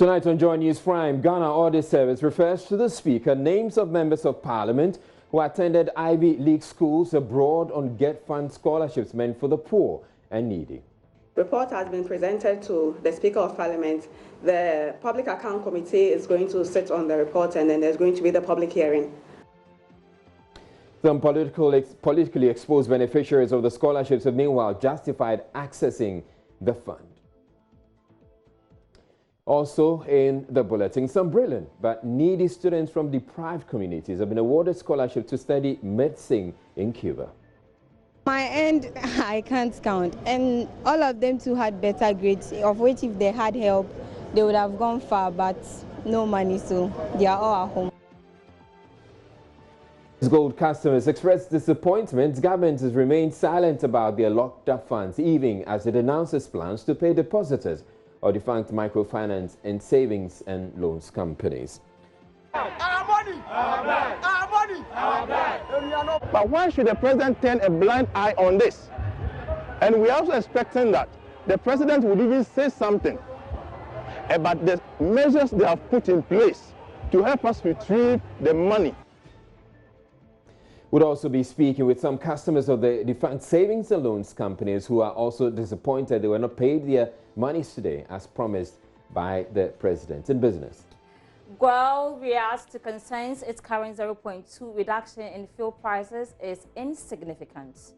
Tonight on Joy News Prime, Ghana Audit Service refers to the Speaker names of members of Parliament who attended Ivy League schools abroad on Get Fund scholarships meant for the poor and needy. Report has been presented to the Speaker of Parliament. The Public Account Committee is going to sit on the report, and then there's going to be the public hearing. Some politically exposed beneficiaries of the scholarships have meanwhile justified accessing the fund. Also in the bulletin, some brilliant but needy students from deprived communities have been awarded scholarships to study medicine in Cuba. My end, I can't count, and all of them too had better grades, of which if they had help, they would have gone far, but no money, so they are all at home. Gold customers expressed disappointment. Government has remained silent about their locked-up funds, even as it announces plans to pay depositors of defunct microfinance and savings and loans companies. Our money! Our blood! Our money! Our blood! But why should the president turn a blind eye on this? And we are also expecting that the president would even say something about the measures they have put in place to help us retrieve the money. We'll also be speaking with some customers of the defunct savings and loans companies who are also disappointed they were not paid their monies today as promised by the president. In business, Well, reacts to concerns its current 0.2 reduction in fuel prices is insignificant.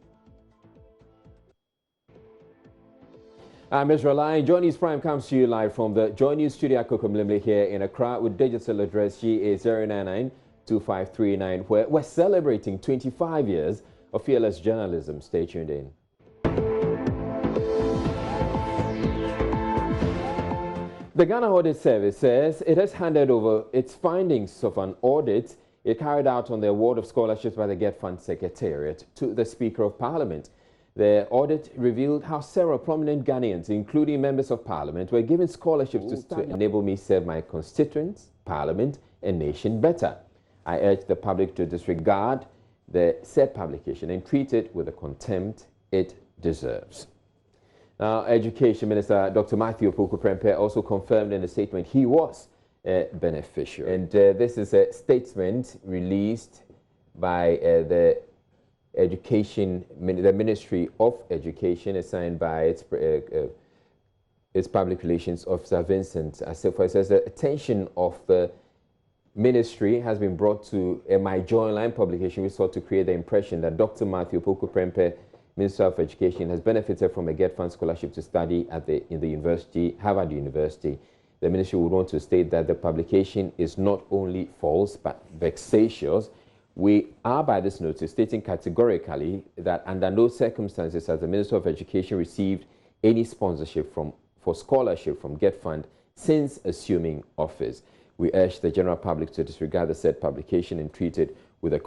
I'm Israel Line. Joy News Prime comes to you live from the Joy News studio Kokomlimle here in Accra with digital address GA0992539, where we're celebrating 25 years of fearless journalism. Stay tuned in. The Ghana Audit Service says it has handed over its findings of an audit it carried out on the award of scholarships by the Get Fund Secretariat to the Speaker of Parliament. The audit revealed how several prominent Ghanaians, including members of Parliament, were given scholarships to enable me serve my constituents, Parliament, and nation better. I urge the public to disregard the said publication and treat it with the contempt it deserves. Now, Education Minister Dr. Matthew Opoku-Prempeh also confirmed in a statement he was a beneficiary. And this is a statement released by the Ministry of Education, assigned by its Public Relations Officer Vincent Assefa. It says the attention of the Ministry has been brought to a My Joy Online publication which sought to create the impression that Dr. Matthew Opoku-Prempeh, Minister of Education, has benefited from a Get Fund scholarship to study at in the university, Harvard University. The Ministry would want to state that the publication is not only false but vexatious. We are, by this notice, stating categorically that under no circumstances has the Minister of Education received any sponsorship for scholarship from Get Fund since assuming office. We urge the general public to disregard the said publication and treat it with the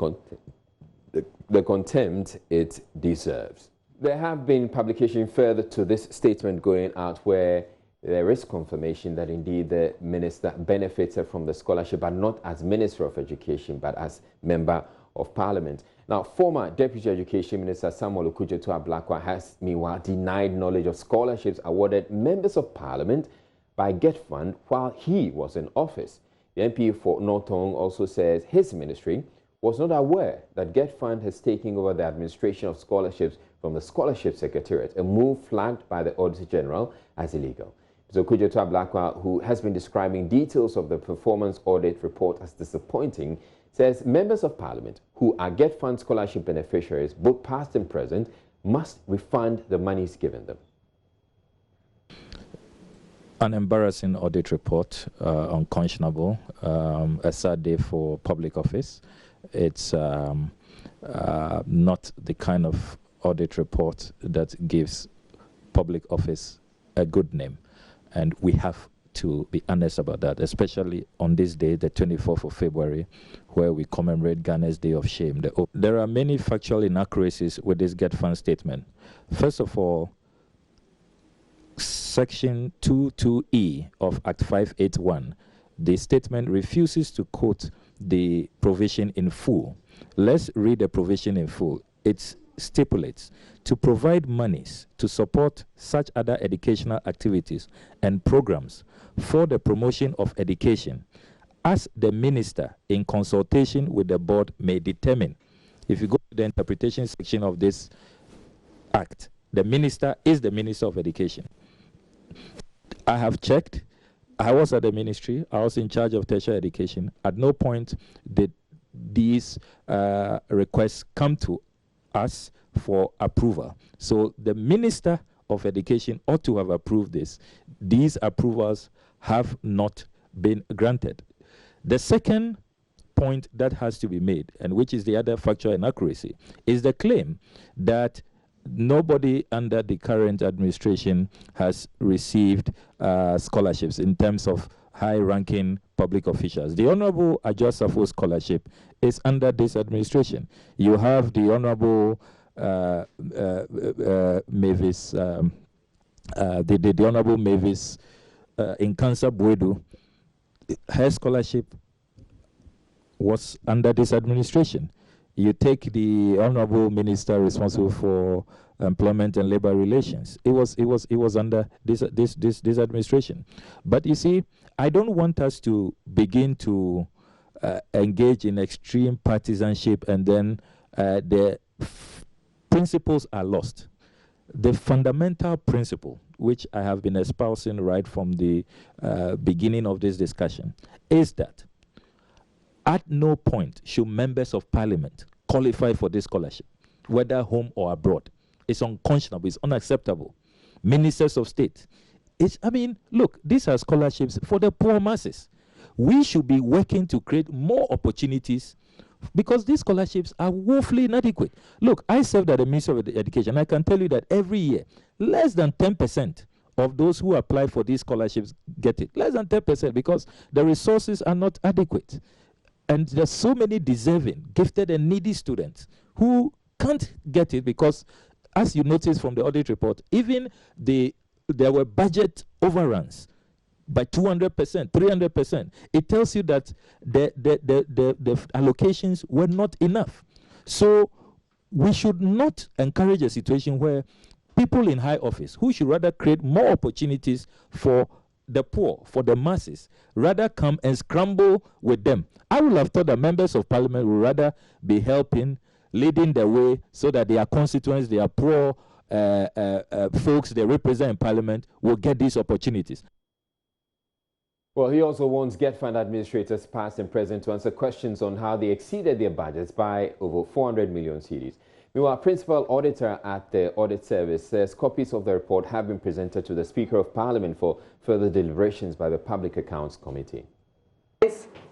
contempt it deserves. There have been publications further to this statement going out where there is confirmation that indeed the minister benefited from the scholarship, but not as Minister of Education, but as Member of Parliament. Now, former Deputy Education Minister Samuel Okudzeto-Ablakwa has meanwhile denied knowledge of scholarships awarded Members of Parliament by Get Fund while he was in office. The MP for Northong also says his ministry was not aware that Get Fund has taken over the administration of scholarships from the Scholarship Secretariat, a move flagged by the Auditor General as illegal. Mr. Okudzeto-Ablakwa, who has been describing details of the performance audit report as disappointing, says members of Parliament who are Get Fund scholarship beneficiaries, both past and present, must refund the monies given them. An embarrassing audit report, unconscionable, a sad day for public office. It's not the kind of audit report that gives public office a good name. And we have to be honest about that, especially on this day, the 24th of February, where we commemorate Ghana's Day of Shame. There are many factual inaccuracies with this Get Fund statement. First of all, Section 22E of Act 581, the statement refuses to quote the provision in full. Let's read the provision in full. It's stipulates to provide monies to support such other educational activities and programs for the promotion of education, as the minister, in consultation with the board, may determine. If you go to the interpretation section of this act, the minister is the Minister of Education. I have checked. I was at the ministry. I was in charge of tertiary education. At no point did these requests come to us for approval. So the Minister of Education ought to have approved this. These approvals have not been granted. The second point that has to be made, and which is the other factual inaccuracy, is the claim that nobody under the current administration has received scholarships in terms of high-ranking public officials. The Honorable Adjoa Safo scholarship is under this administration. You have the Honorable Mavis, the Honorable Mavis Nkansa Boedu. Her scholarship was under this administration. You take the Honorable Minister responsible for Employment and Labor Relations. It was under this administration. But you see, I don't want us to begin to engage in extreme partisanship, and then the principles are lost. The fundamental principle, which I have been espousing right from the beginning of this discussion, is that at no point should members of parliament qualify for this scholarship, whether home or abroad. It's unconscionable, it's unacceptable. Ministers of state. Look, these are scholarships for the poor masses. We should be working to create more opportunities, because these scholarships are woefully inadequate. Look, I served at the Ministry of Education. I can tell you that every year, less than 10% of those who apply for these scholarships get it. Less than 10%, because the resources are not adequate. And there's so many deserving, gifted and needy students who can't get it because, as you notice from the audit report, even there were budget overruns by 200%, 300%. It tells you that the allocations were not enough. So we should not encourage a situation where people in high office, who should rather create more opportunities for the poor, for the masses, rather come and scramble with them. I would have thought that members of parliament would rather be helping, leading the way, so that their constituents, their poor folks they represent in parliament will get these opportunities. Well, he also wants GETFund administrators past and present to answer questions on how they exceeded their budgets by over 400 million cedis. Meanwhile, Principal Auditor at the Audit Service says copies of the report have been presented to the Speaker of Parliament for further deliberations by the Public Accounts Committee.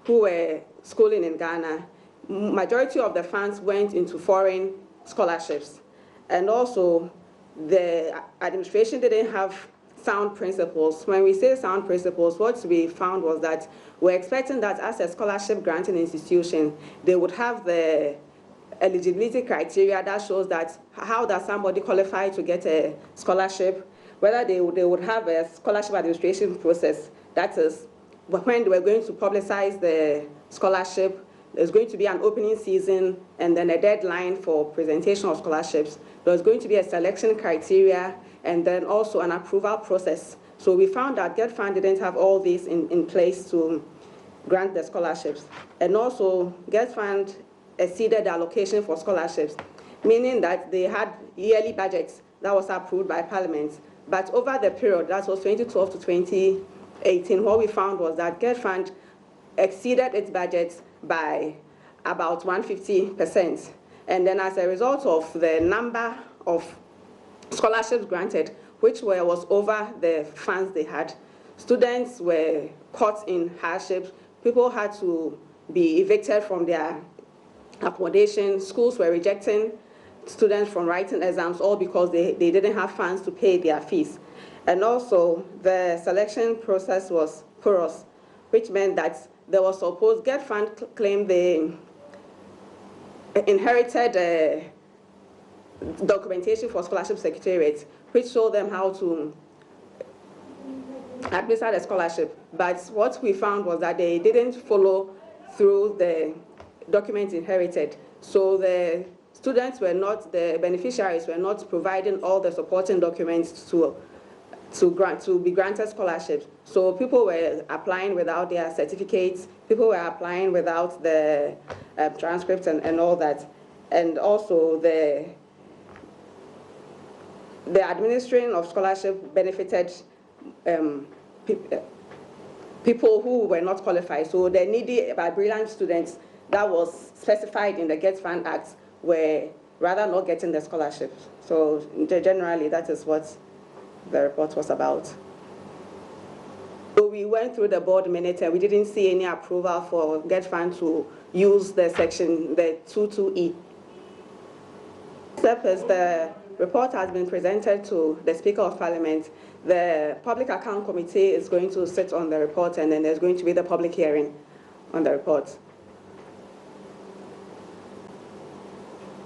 Who were schooling in Ghana, majority of the funds went into foreign scholarships. And also, the administration didn't have sound principles. When we say sound principles, what we found was that we're expecting that as a scholarship granting institution, they would have the eligibility criteria that shows that how does somebody qualify to get a scholarship, whether they would have a scholarship administration process. That is, when we're going to publicize the scholarship, there's going to be an opening season and then a deadline for presentation of scholarships. There's going to be a selection criteria and then also an approval process. So we found that GETFund didn't have all these in place to grant the scholarships. And also, GETFund exceeded the allocation for scholarships, meaning that they had yearly budgets that was approved by Parliament. But over the period, that was 2012 to 2018, what we found was that GETFund exceeded its budgets by about 150%. And then as a result of the number of scholarships granted, which was over the funds they had, students were caught in hardships. People had to be evicted from their accommodation. Schools were rejecting students from writing exams, all because they didn't have funds to pay their fees. And also, the selection process was porous, which meant that there was supposed, GETFund claimed they inherited documentation for scholarship secretariat, which showed them how to administer the scholarship. But what we found was that they didn't follow through the documents inherited. So the the beneficiaries were not providing all the supporting documents to be granted scholarships. So people were applying without their certificates, people were applying without the transcripts and all that. And also the administering of scholarship benefited people who were not qualified. So the needy but brilliant students that was specified in the Get Fund Act were rather not getting the scholarship. So generally that is what the report was about. So we went through the board minutes and we didn't see any approval for Get Fund to use the section, the 22E. Step is the report has been presented to the Speaker of Parliament. The Public Account Committee is going to sit on the report, and then there's going to be the public hearing on the report.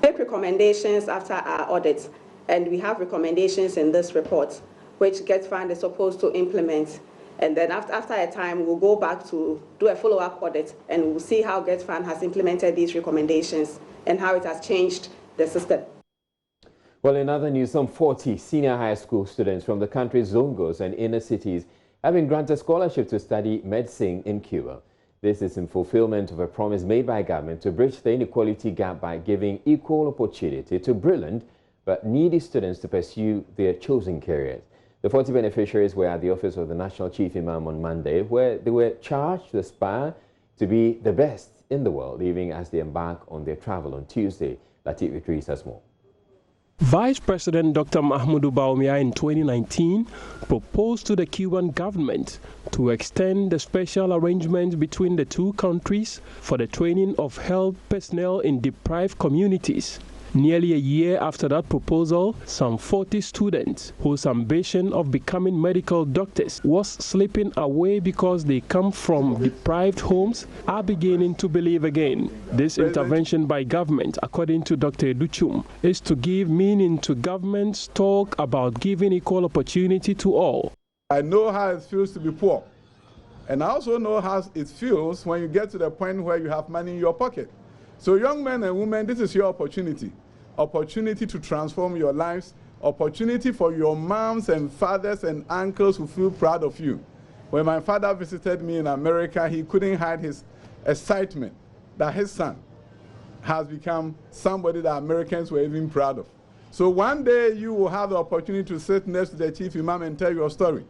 Make recommendations after our audit, and we have recommendations in this report, which Get Fund is supposed to implement. And then after a time, we'll go back to do a follow-up audit, and we'll see how Get Fund has implemented these recommendations and how it has changed the system. Well, in other news, some 40 senior high school students from the country's zongos and inner cities have been granted scholarship to study medicine in Cuba. This is in fulfillment of a promise made by government to bridge the inequality gap by giving equal opportunity to brilliant but needy students to pursue their chosen careers. The 40 beneficiaries were at the office of the National Chief Imam on Monday, where they were charged to aspire to be the best in the world, even as they embark on their travel on Tuesday. Latif Idris has more. Vice President Dr. Mahmoudou Bawumia in 2019 proposed to the Cuban government to extend the special arrangements between the two countries for the training of health personnel in deprived communities. Nearly a year after that proposal, some 40 students whose ambition of becoming medical doctors was slipping away because they come from deprived homes are beginning to believe again. This intervention by government, according to Dr. Educhum, is to give meaning to government's talk about giving equal opportunity to all. I know how it feels to be poor, and I also know how it feels when you get to the point where you have money in your pocket. So young men and women, this is your opportunity. Opportunity to transform your lives, opportunity for your moms and fathers and uncles who feel proud of you. When my father visited me in America, he couldn't hide his excitement that his son has become somebody that Americans were even proud of. So one day you will have the opportunity to sit next to the Chief Imam and tell your story.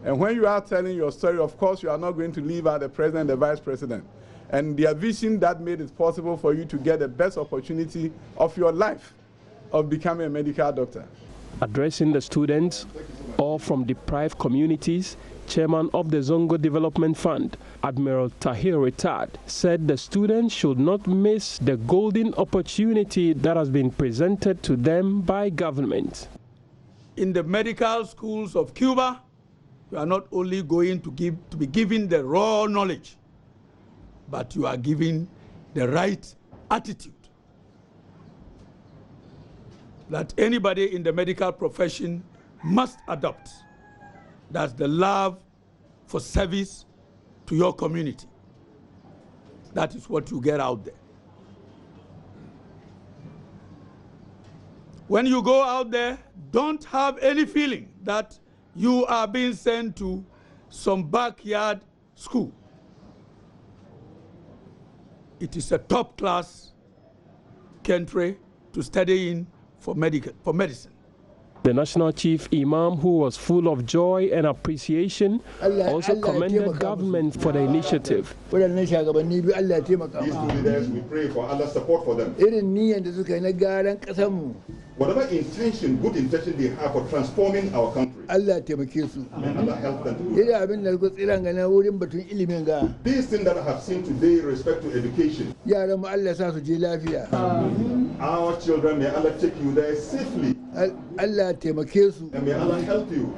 And when you are telling your story, of course, you are not going to leave out the president, the vice president. And their vision that made it possible for you to get the best opportunity of your life of becoming a medical doctor. Addressing the students, all from deprived communities, Chairman of the Zongo Development Fund, Admiral Tahir Retard, said the students should not miss the golden opportunity that has been presented to them by government. In the medical schools of Cuba, you are not only going to be given the raw knowledge, but you are given the right attitude that anybody in the medical profession must adopt. That's the love for service to your community. That is what you get out there. When you go out there, don't have any feeling that you are being sent to some backyard school. It is a top-class country to study in for medicine. The National Chief Imam, who was full of joy and appreciation, also commended government for the initiative. These leaders, we pray for Allah's support for them. Whatever intention, good intention they have for transforming our country, may Allah help them to do that. These things that I have seen today with respect to education, our children, may Allah take you there safely. And may Allah help you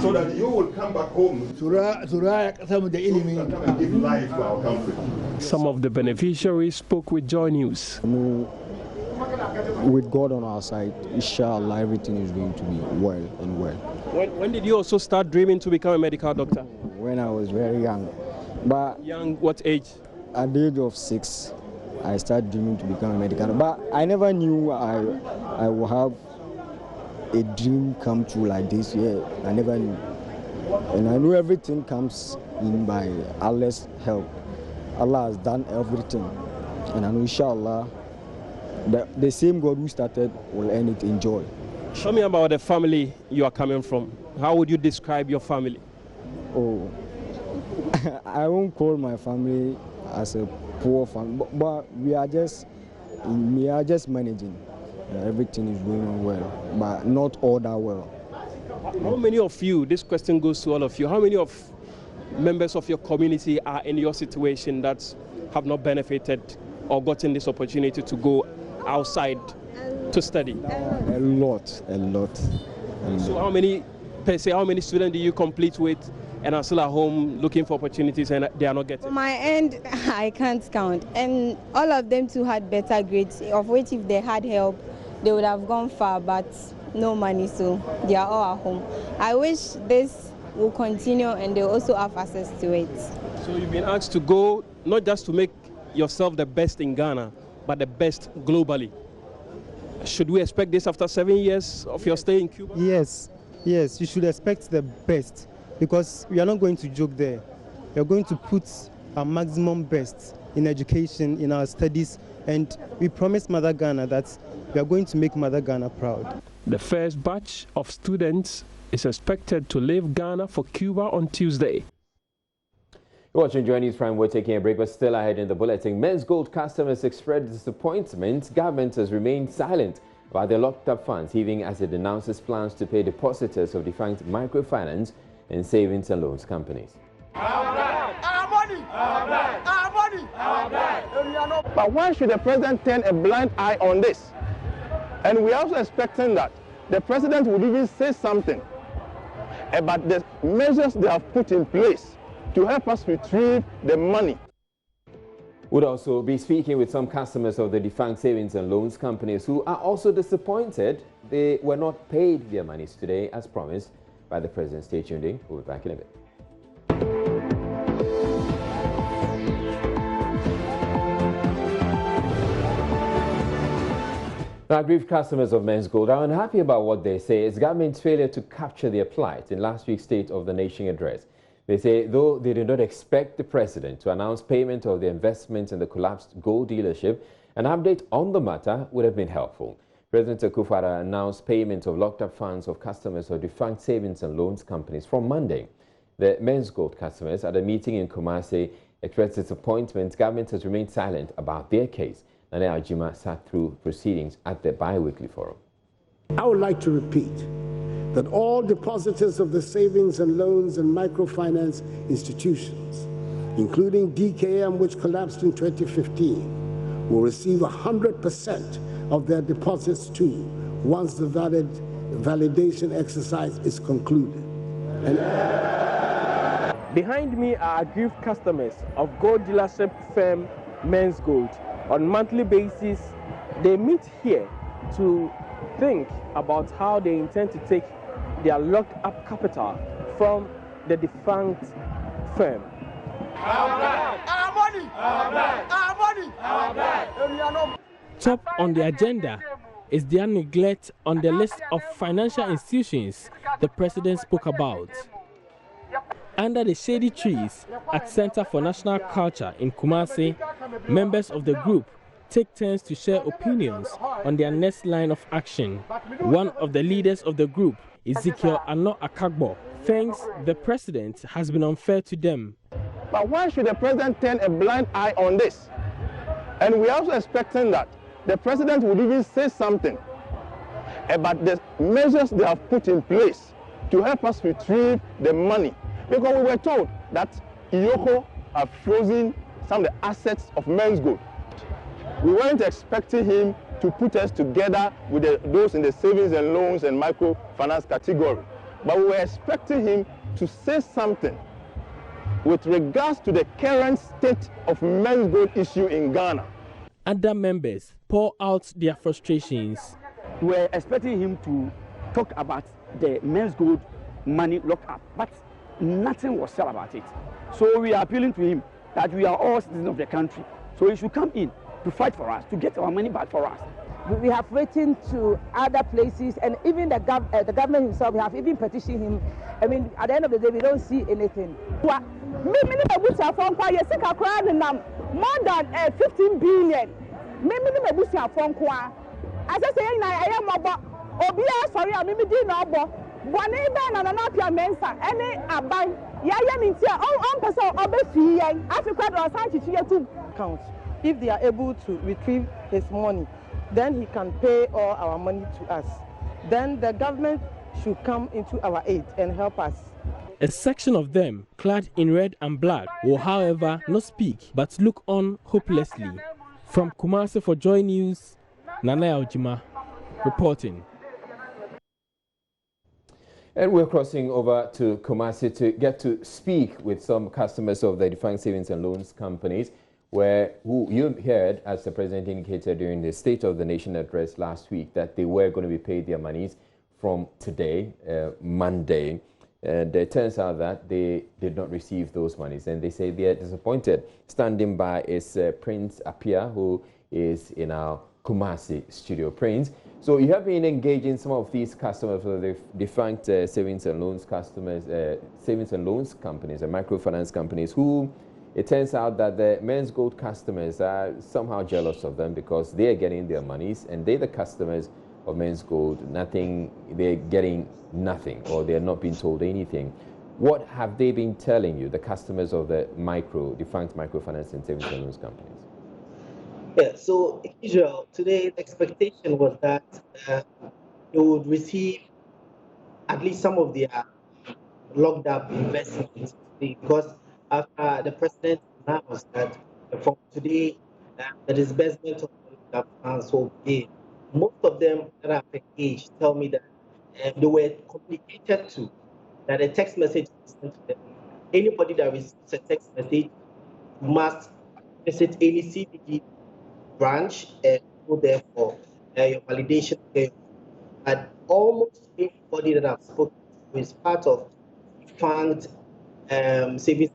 so that you will come back home and give life to our country. Some of the beneficiaries spoke with Joy News. With God on our side, inshallah, everything is going to be well and well. When did you also start dreaming to become a medical doctor? When I was very young. But young, what age? At the age of 6. I started dreaming to become a medical. But I never knew I would have a dream come true like this. Yeah, I never knew. And I know everything comes in by Allah's help. Allah has done everything. And I know, inshallah, the same God who started will end it in joy. Tell me about the family you are coming from. How would you describe your family? Oh, I won't call my family as a poor family, but we are just managing. Everything is going on well, but not all that well. How many of you, this question goes to all of you, how many of members of your community are in your situation that have not benefited or gotten this opportunity to go outside to study? A lot. So how many students do you complete with and are still at home looking for opportunities and they are not getting? On my end, I can't count. And all of them too had better grades, of which if they had help, they would have gone far, but no money, so they are all at home. I wish this will continue and they also have access to it. So you've been asked to go, not just to make yourself the best in Ghana, but the best globally. Should we expect this after 7 years of your stay in Cuba? Yes, you should expect the best, because we are not going to joke there. We are going to put our maximum best in education, in our studies, and we promise Mother Ghana that we are going to make Mother Ghana proud. The first batch of students is expected to leave Ghana for Cuba on Tuesday. You're watching Joy News Prime. We're taking a break, but still ahead in the bulletin. Men's Gold customers expressed disappointment. Government has remained silent about their locked-up funds, even as it announces plans to pay depositors of defunct microfinance and savings and loans companies. Our money! But why should the president turn a blind eye on this? And we're also expecting that the president would even say something about the measures they have put in place to help us retrieve the money. We'll also be speaking with some customers of the defunct savings and loans companies who are also disappointed they were not paid their monies today as promised by the president. Stay tuned in. We'll be back in a bit. Now, aggrieved customers of Men's Gold are unhappy about what they say is government's failure to capture their plight in last week's State of the Nation address. They say though they did not expect the president to announce payment of the investment in the collapsed gold dealership, an update on the matter would have been helpful. President Akufo-Addo announced payment of locked-up funds of customers of defunct savings and loans companies from Monday. The Men's Gold customers at a meeting in Kumasi expressed disappointment. Government has remained silent about their case. Nane Ajima sat through proceedings at the bi-weekly forum. I would like to repeat that all depositors of the savings and loans and microfinance institutions, including DKM, which collapsed in 2015, will receive 100% of their deposits too once the validation exercise is concluded. Behind me are aggrieved customers of gold dealership firm Men's Gold. On a monthly basis, they meet here to think about how they intend to take their locked-up capital from the defunct firm. Our money! Top on the agenda is their neglect on the list of financial institutions the president spoke about. Under the shady trees at Center for National Culture in Kumasi, members of the group take turns to share opinions on their next line of action. One of the leaders of the group, Ezekiel Ano Akagbo, thinks the president has been unfair to them. But why should the president turn a blind eye on this? And we're also expecting that the president would even say something about the measures they have put in place to help us retrieve the money. Because we were told that Iyoko have frozen some of the assets of Men's Gold. We weren't expecting him to put us together with those in the savings and loans and microfinance category. But we were expecting him to say something with regards to the current state of Men's Gold issue in Ghana. Other members pour out their frustrations. We were expecting him to talk about the Men's Gold money locked up, but nothing was said about it. So we are appealing to him that we are all citizens of the country. So he should come in to fight for us, to get our money back for us. We have written to other places, and even the government himself, we have even petitioned him. I mean, at the end of the day, we don't see anything. More than 15 billion. As I say, I am about Obia, sorry, I'm immediately now. One even and another mensa, any abai, Yayan in here, oh, person, obey, Africa or Sanchi to count. If they are able to retrieve his money, then he can pay all our money to us. Then the government should come into our aid and help us. A section of them, clad in red and black, will however not speak but look on hopelessly. From Kumasi for Joy News, Nana Aljima reporting. And we're crossing over to Kumasi to get to speak with some customers of the defunct savings and loans companies, who you heard, as the president indicated during the State of the Nation address last week, that they were going to be paid their monies from today, Monday. And it turns out that they did not receive those monies, and they say they are disappointed. Standing by is Prince Appiah, who is in our Kumasi studio. Prince, so you have been engaging some of these customers, the defunct savings and loans customers, savings and loans companies and microfinance companies, who it turns out that the Men's Gold customers are somehow jealous of them because they are getting their monies, and they, the customers of Men's Gold, they're getting nothing, or they're not being told anything. What have they been telling you, the customers of the defunct microfinance and savings and loans companies? Yeah, so in Israel, today the expectation was that they would receive at least some of their locked up investments, because after the president announced that from today the disbursement of the funds will begin. Most of them that I've engaged tell me that they were communicated to, that a text message was sent to them. Anybody that receives a text message must visit any CBG branch and go there for your validation. And almost anybody that I've spoken to is part of defunct savings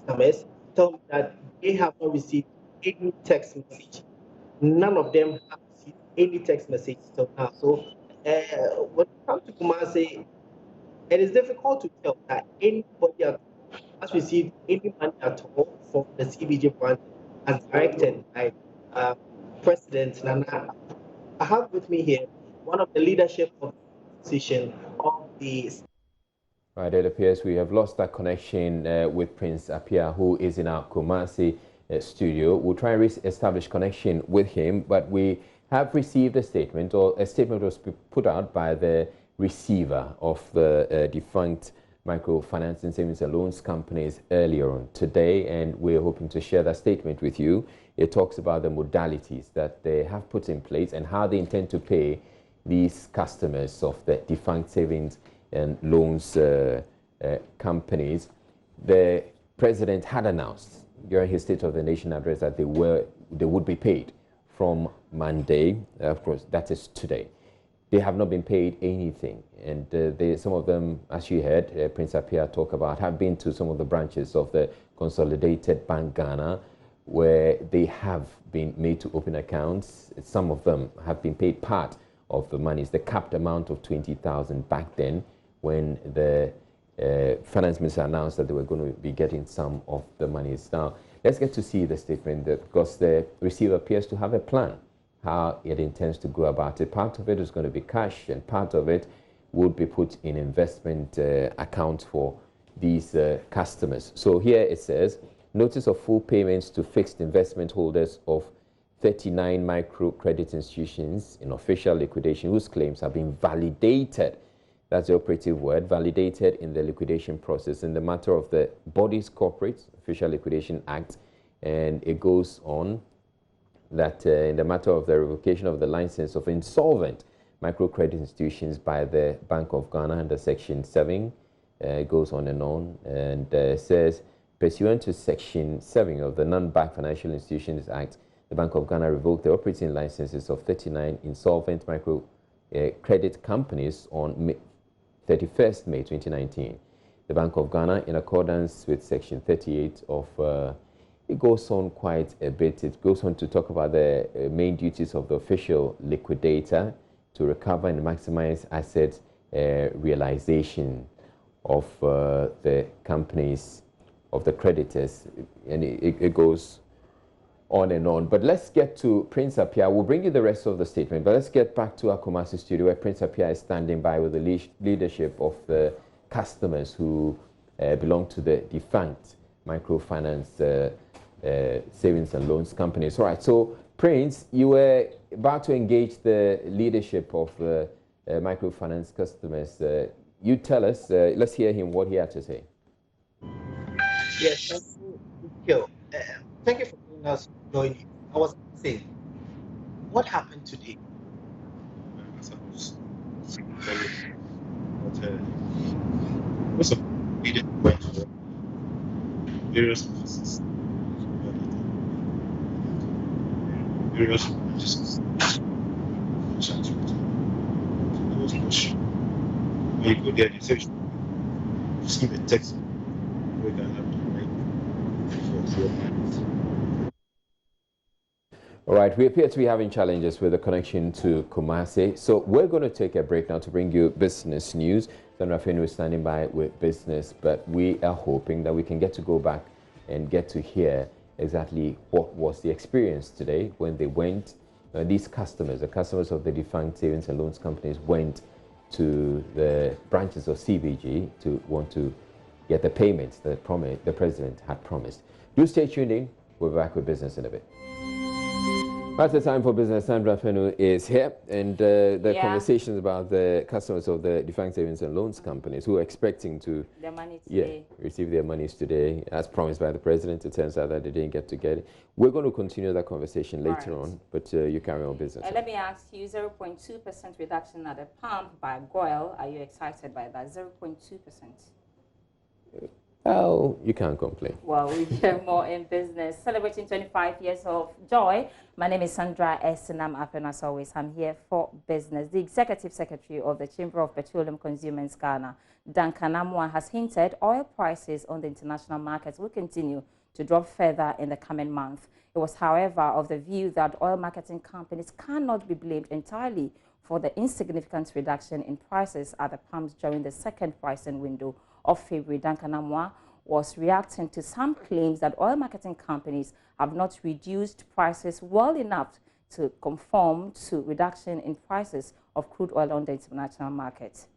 customers tell me that they have not received any text message. None of them have received any text message till now. So when it comes to Kumasi, it is difficult to tell that anybody has received any money at all from the CBG branch as directed by President Nana. I have with me here one of the leadership of the position of the. Right, it appears we have lost that connection with Prince Appiah, who is in our Kumasi studio. We'll try and re-establish connection with him, but we have received a statement, or a statement was put out by the receiver of the defunct microfinance and savings and loans companies earlier on today, and we're hoping to share that statement with you. It talks about the modalities that they have put in place and how they intend to pay these customers of the defunct savings and loans companies. The president had announced during his State of the Nation address that they would be paid from Monday. Of course, that is today. They have not been paid anything, and some of them, as you heard Prince Appiah talk about, have been to some of the branches of the Consolidated Bank Ghana, where they have been made to open accounts. Some of them have been paid part of the monies, the capped amount of 20,000 back then, when the finance minister announced that they were going to be getting some of the monies. Now, let's get to see the statement, because the receiver appears to have a plan how it intends to go about it. Part of it is going to be cash, and part of it would be put in investment accounts for these customers. So here it says, notice of full payments to fixed investment holders of 39 microcredit institutions in official liquidation whose claims have been validated. That's the operative word, validated in the liquidation process in the matter of the Bodies Corporate Official Liquidation Act. And it goes on that in the matter of the revocation of the license of insolvent microcredit institutions by the Bank of Ghana under Section 7, it goes on, and says, pursuant to Section 7 of the Non-Bank Financial Institutions Act, the Bank of Ghana revoked the operating licenses of 39 insolvent microcredit companies on 31st May 2019. The Bank of Ghana, in accordance with Section 38 of it goes on quite a bit. It goes on to talk about the main duties of the official liquidator to recover and maximize asset realization of the companies, of the creditors, and it goes on and on. But let's get to Prince Appiah. We'll bring you the rest of the statement, but let's get back to our Kumasi studio where Prince Appiah is standing by with the leadership of the customers who belong to the defunct microfinance savings and loans companies. All right, so Prince, you were about to engage the leadership of the microfinance customers. You tell us, let's hear him, what he had to say. Yes, thank you. Thank you for bringing us joining. I was saying, what happened today? Most of needed went to various offices, various offices. When you go there, they say you see the text. We can have to write. All right, we appear to be having challenges with the connection to Kumasi. So we're going to take a break now to bring you business news. Sandra Fenu is standing by with business, but we are hoping that we can get to go back and get to hear exactly what was the experience today when they went, these customers, the customers of the defunct savings and loans companies went to the branches of CBG to want to get the payments that the president had promised. Do stay tuned in. We'll be back with business in a bit. That's the time for business. Sandra Fenu is here, and the conversations about the customers of the defunct savings and loans companies who are expecting to their money today. Receive their monies today, as promised by the president. It turns out that they didn't get to get it. We're going to continue that conversation later on, but you carry on business. Let me ask you, 0.2% reduction at the pump by GOIL. Are you excited by that? 0.2%. Oh, you can't complain. Well, we hear more in business. Celebrating 25 years of joy. My name is Sandra Esinam Apen. As always, I'm here for business. The Executive Secretary of the Chamber of Petroleum Consumers Ghana, Duncan Amwa, has hinted oil prices on the international markets will continue to drop further in the coming month. It was, however, of the view that oil marketing companies cannot be blamed entirely for the insignificant reduction in prices at the pumps during the second pricing window of February. Duncan Amwa was reacting to some claims that oil marketing companies have not reduced prices well enough to conform to reduction in prices of crude oil on the international market.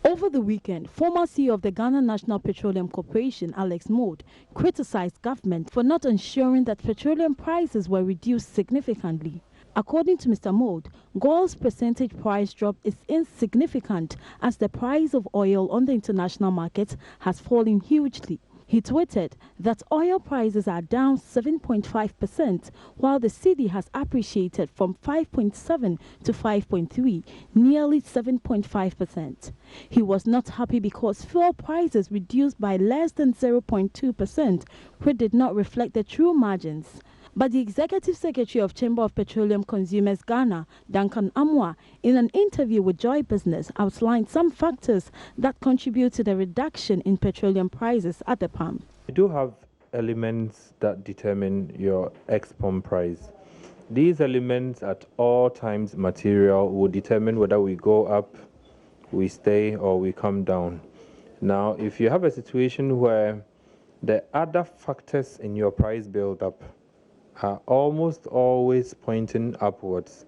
Over the weekend, former CEO of the Ghana National Petroleum Corporation, Alex Mode, criticized government for not ensuring that petroleum prices were reduced significantly. According to Mr. Mode, GOIL's percentage price drop is insignificant as the price of oil on the international market has fallen hugely. He tweeted that oil prices are down 7.5%, while the cedi has appreciated from 5.7 to 5.3, nearly 7.5%. He was not happy because fuel prices reduced by less than 0.2%, which did not reflect the true margins. But the Executive Secretary of Chamber of Petroleum Consumers Ghana, Duncan Amwa, in an interview with Joy Business, outlined some factors that contribute to the reduction in petroleum prices at the pump. We do have elements that determine your ex-pump price. These elements at all times material will determine whether we go up, we stay, or we come down. Now, if you have a situation where the other factors in your price build up are almost always pointing upwards,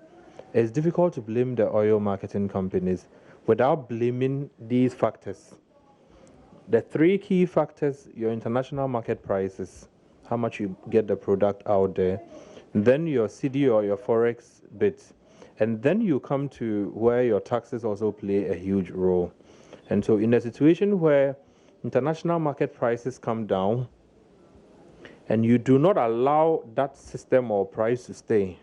it's difficult to blame the oil marketing companies without blaming these factors. The three key factors: your international market prices, how much you get the product out there, then your cedi or your forex bits, and then you come to where your taxes also play a huge role. And so in a situation where international market prices come down, and you do not allow that system or price to stay,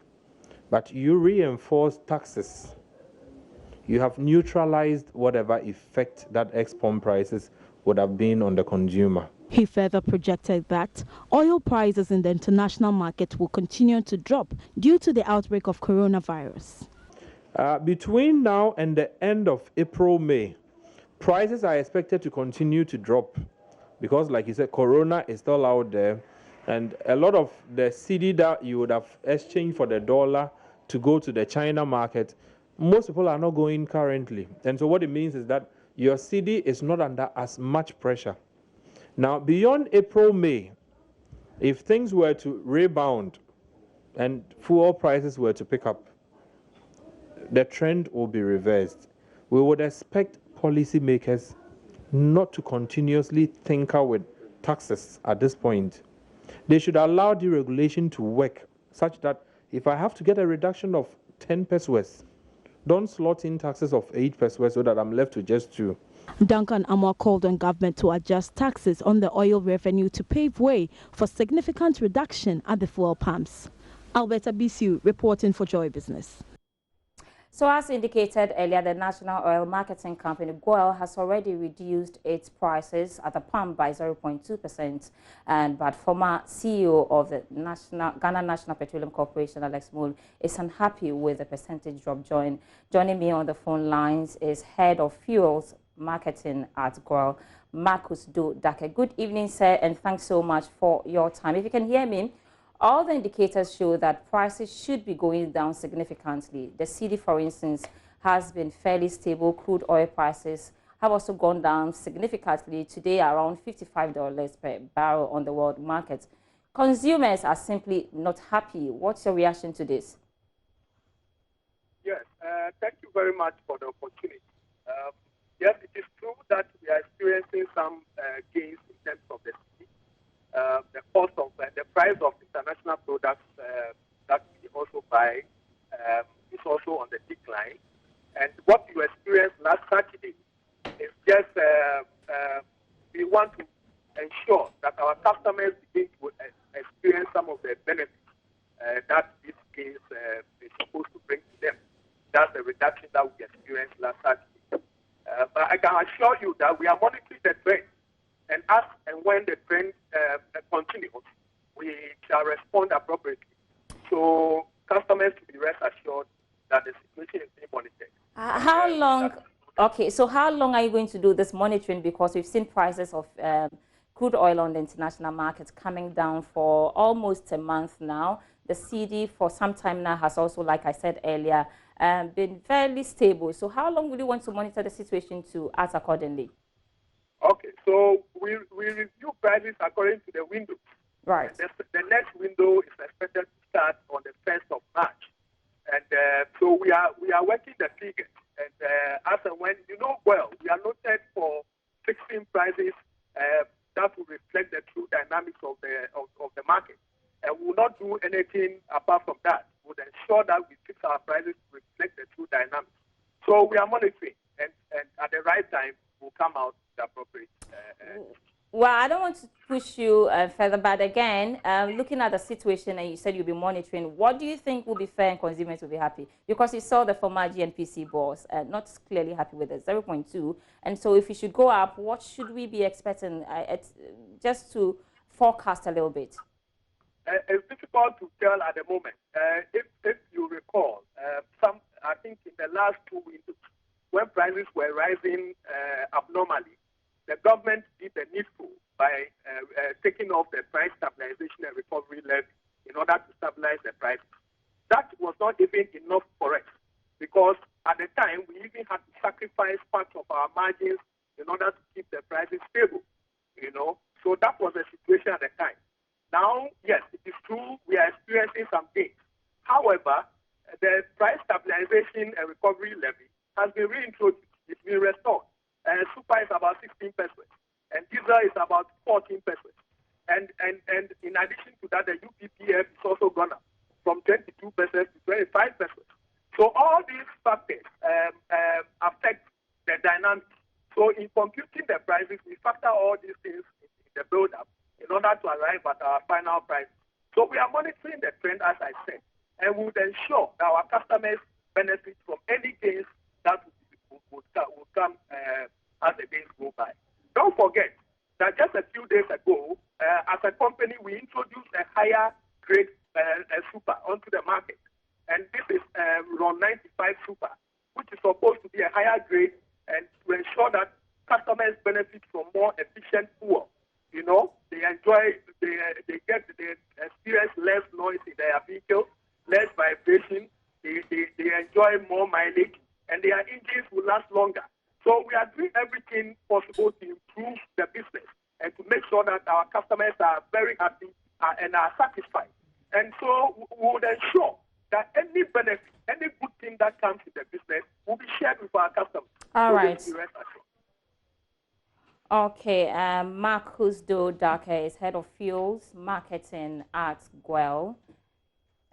but you reinforce taxes, you have neutralized whatever effect that ex-pump prices would have been on the consumer. He further projected that oil prices in the international market will continue to drop due to the outbreak of coronavirus. Between now and the end of April, May, prices are expected to continue to drop because, like you said, corona is still out there. And a lot of the cedi that you would have exchanged for the dollar to go to the China market, most people are not going currently. And so what it means is that your cedi is not under as much pressure. Now, beyond April, May, if things were to rebound and fuel prices were to pick up, the trend will be reversed. We would expect policymakers not to continuously tinker with taxes at this point. They should allow deregulation to work such that if I have to get a reduction of 10 pesos, don't slot in taxes of 8 pesos so that I'm left with just 2. Duncan Amoah called on government to adjust taxes on the oil revenue to pave way for significant reduction at the fuel pumps. Alberta Bisu reporting for Joy Business. So as indicated earlier, the National Oil Marketing Company, GOIL, has already reduced its prices at the pump by 0.2%. But former CEO of the Ghana National Petroleum Corporation, Alex Mould, is unhappy with the percentage drop. Joining me on the phone lines is Head of Fuels Marketing at GOIL, Marcus Do Dake. Good evening, sir, and thanks so much for your time. If you can hear me, all the indicators show that prices should be going down significantly. The cedi, for instance, has been fairly stable. Crude oil prices have also gone down significantly, today around $55 per barrel on the world market. Consumers are simply not happy. What's your reaction to this? Yes, thank you very much for the opportunity. Yes, it is true that we are experiencing some gains in terms of the cedi. The cost of the price of international products that we also buy is also on the decline. And what you experienced last Saturday is just we want to ensure that our customers begin to experience some of the benefits that this case is supposed to bring to them. That's the reduction that we experienced last Saturday. But I can assure you that we are monitoring the trend. And as and when the trend continues, we shall respond appropriately. So customers to be rest assured that the situation is being monitored. How long? Okay, so how long are you going to do this monitoring? Because we've seen prices of crude oil on the international markets coming down for almost a month now. The cedi for some time now has also, like I said earlier, been fairly stable. So how long will you want to monitor the situation to act accordingly? Okay, so we review prices according to the window. Right. The next window is expected to start on the 1st of March. And so we are working the figures. And as and when, you know well, we are noted for fixing prices that will reflect the true dynamics of the market. And we will not do anything apart from that. We will ensure that we fix our prices to reflect the true dynamics. So we are monitoring, and at the right time, we'll come out with the appropriate. Well, I don't want to push you further, but again, looking at the situation, and you said you'll be monitoring, what do you think will be fair and consumers will be happy? Because you saw the former GNPC boss not clearly happy with it, 0.2. And so if it should go up, what should we be expecting? Just to forecast a little bit. It's difficult to tell at the moment. If you recall, I think in the last 2 windows, when prices were rising abnormally, the government did the needful by taking off the price stabilization and recovery levy in order to stabilize the prices. That was not even enough for us, because at the time we even had to sacrifice parts of our margins in order to keep the prices stable. So that was the situation at the time. Now, yes, it is true we are experiencing some gains. However, the price stabilization and recovery levy has been reintroduced. It's been restored. Super is about 16 pesos, and diesel is about 14 pesos. And in addition to that, the UPPF is also gone up from 22 pesos to 25 pesos. So all these factors affect the dynamics. So in computing the prices, we factor all these things in the build-up in order to arrive at our final price. So we are monitoring the trend, as I said, and we would ensure that our customers benefit from any gains that will come as the days go by. Don't forget that just a few days ago, as a company, we introduced a higher grade super onto the market. And this is RON 95 Super, which is supposed to be a higher grade and to ensure that customers benefit from more efficient fuel. You know, they experience less noise in their vehicle, less vibration. They enjoy more mileage, and their engines will last longer. So we are doing everything possible to improve the business and to make sure that our customers are very happy and are satisfied. And so we would ensure that any benefit, any good thing that comes in the business will be shared with our customers. All so right. Okay, Mark Husdo Dake is Head of Fuels Marketing at GWEL,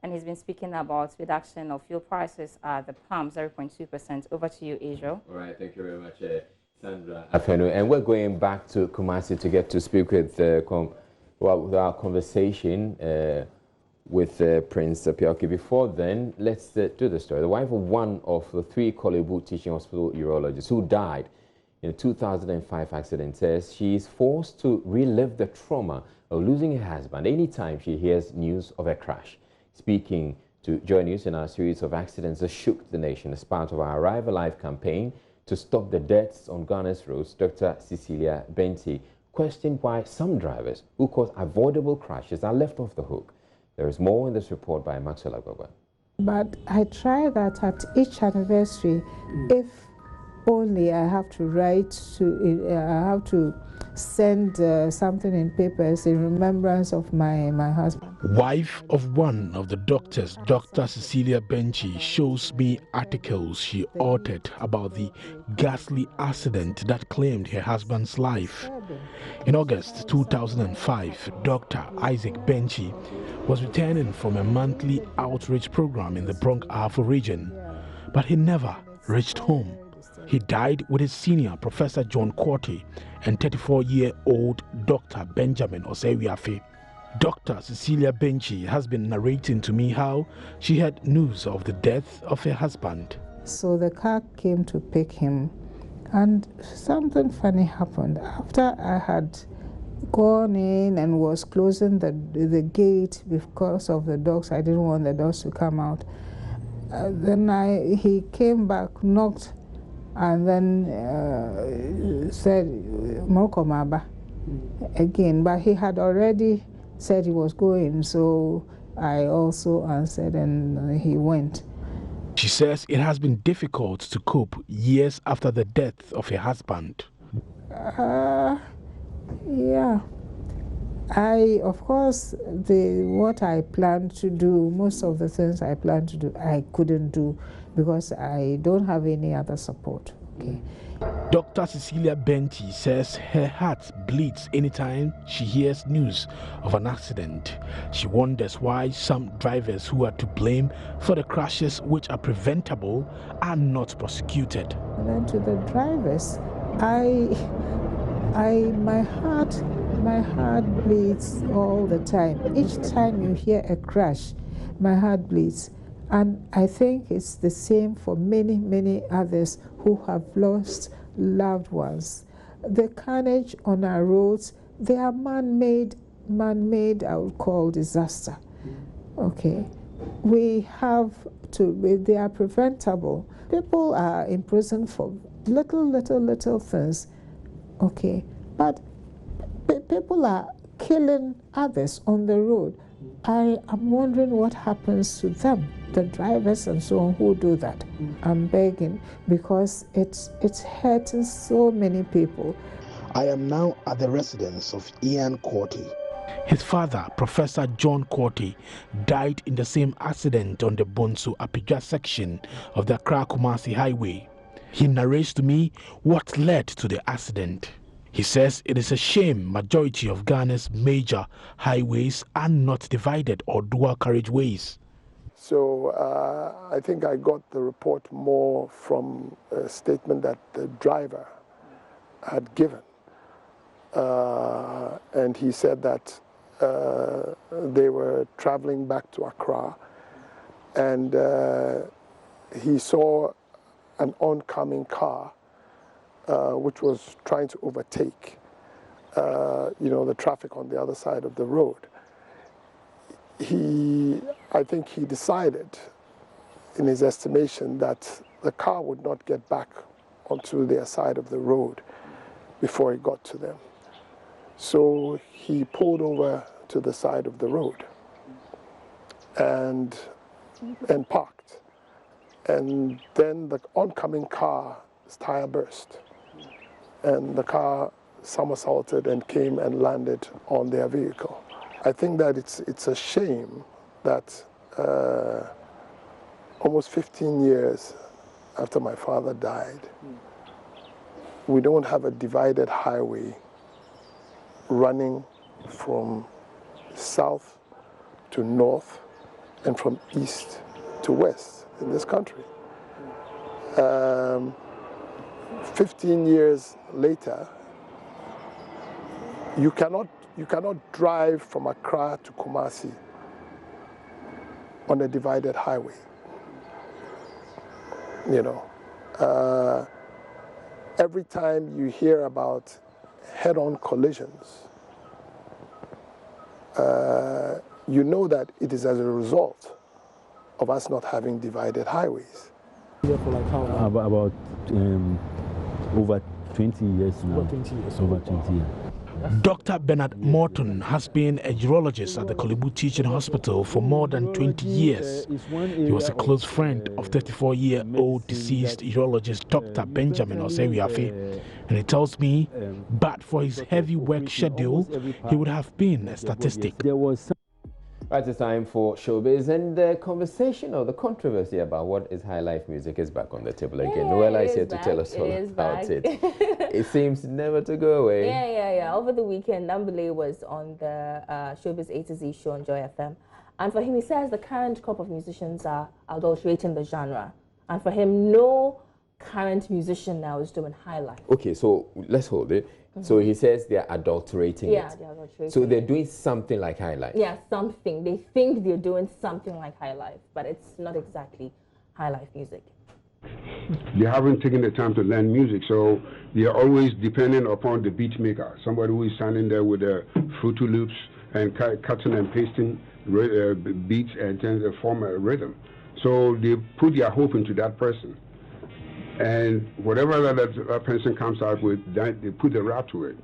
and he's been speaking about reduction of fuel prices at the pump, 0.2%. Over to you, Israel. All right, thank you very much, Sandra Afenu. And we're going back to Kumasi to get to speak with our conversation with Prince Apioki. Before then, let's do the story. The wife of one of the 3 Kolebu Teaching Hospital urologists who died in a 2005 accident says she is forced to relive the trauma of losing her husband anytime she hears news of a crash. Speaking to Joy News in our series of accidents that shook the nation as part of our Arrive Alive campaign to stop the deaths on Ghana's roads, Dr. Cecilia Benti questioned why some drivers who cause avoidable crashes are left off the hook. There is more in this report by Maxwell Agbagba. But I try that at each anniversary, if only I have to write to, I have to send something in papers in remembrance of my husband. Wife of one of the doctors, Dr. Cecilia Benchi, shows me articles she authored about the ghastly accident that claimed her husband's life. In August 2005, Dr. Isaac Benchi was returning from a monthly outreach program in the Bronx-Ahafo region, but he never reached home. He died with his senior, Professor John Quarty, and 34-year-old Dr. Benjamin Osewiafe. Dr. Cecilia Benchi has been narrating to me how she had news of the death of her husband. So the car came to pick him, and something funny happened. After I had gone in and was closing the gate because of the dogs, I didn't want the dogs to come out. Then he came back, knocked, and then said, Mokomaba, again. But he had already said he was going, so I also answered, and he went. She says it has been difficult to cope years after the death of her husband. Yeah. Of course, what I planned to do, most of the things I planned to do, I couldn't do because I don't have any other support. Okay. Dr. Cecilia Benti says her heart bleeds anytime she hears news of an accident. She wonders why some drivers who are to blame for the crashes which are preventable are not prosecuted. And then to the drivers, my heart bleeds all the time. Each time you hear a crash, my heart bleeds. And I think it's the same for many, many others who have lost loved ones. The carnage on our roads, they are man-made, I would call disaster. Okay. We have to, they are preventable. People are in prison for little things. Okay. But people are killing others on the road. I am wondering what happens to them, the drivers and so on who do that. I'm begging because it's hurting so many people. I am now at the residence of Ian Quarty. His father, Professor John Quarty, died in the same accident on the Bonsu-Apija section of the Accra-Kumasi highway. He narrates to me what led to the accident. He says it is a shame majority of Ghana's major highways are not divided or dual carriageways. So I think I got the report more from a statement that the driver had given. And he said that they were traveling back to Accra and he saw an oncoming car which was trying to overtake, the traffic on the other side of the road. I think he decided, in his estimation, that the car would not get back onto their side of the road before it got to them. So he pulled over to the side of the road and parked. And then the oncoming car's tire burst. And the car somersaulted and came and landed on their vehicle. I think that it's a shame that almost 15 years after my father died, we don't have a divided highway running from south to north and from east to west in this country. 15 years later, you cannot drive from Accra to Kumasi on a divided highway. You know, every time you hear about head-on collisions, you know that it is as a result of us not having divided highways. About over 20 years now. Over 20 years. Over 20 years. Dr. Bernard Morton has been a urologist at the Kolebu Teaching Hospital for more than 20 years. He was a close friend of 34-year-old deceased urologist Dr. Benjamin Osewiafe, and he tells me, but for his heavy work schedule, he would have been a statistic. Right, it's time for Showbiz, and the conversation or the controversy about what is high life music is back on the table again. Noella is here to tell us all about it. It seems never to go away. Yeah. Over the weekend, Nambele was on the Showbiz A to Z show on Joy FM. And for him, he says the current crop of musicians are adulterating the genre. And for him, no current musician now is doing high life. Okay, so let's hold it. So he says they're adulterating it. Yeah, they're adulterating So they're doing something like high life. Yeah, something. They think they're doing something like high life, but it's not exactly high life music. They haven't taken the time to learn music, so they are always dependent upon the beat maker, somebody who is standing there with the Fruity Loops and cutting and pasting beats and then they form a rhythm. So they put their hope into that person. And whatever that person comes out with, they put the rap to it.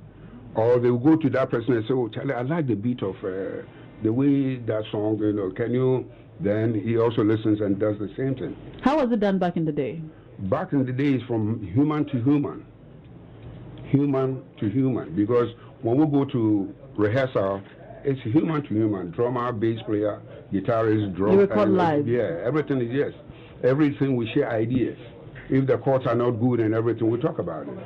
Or they will go to that person and say, oh, Charlie, I like the beat of the way that song, you know, can you? Then he also listens and does the same thing. How was it done back in the day? Back in the day, it's from human to human. Human to human. Because when we go to rehearsal, it's human to human. Drummer, bass player, guitarist, drum. You record live? Yeah, everything is yes. Everything we share ideas. If the chords are not good and everything, we talk about it.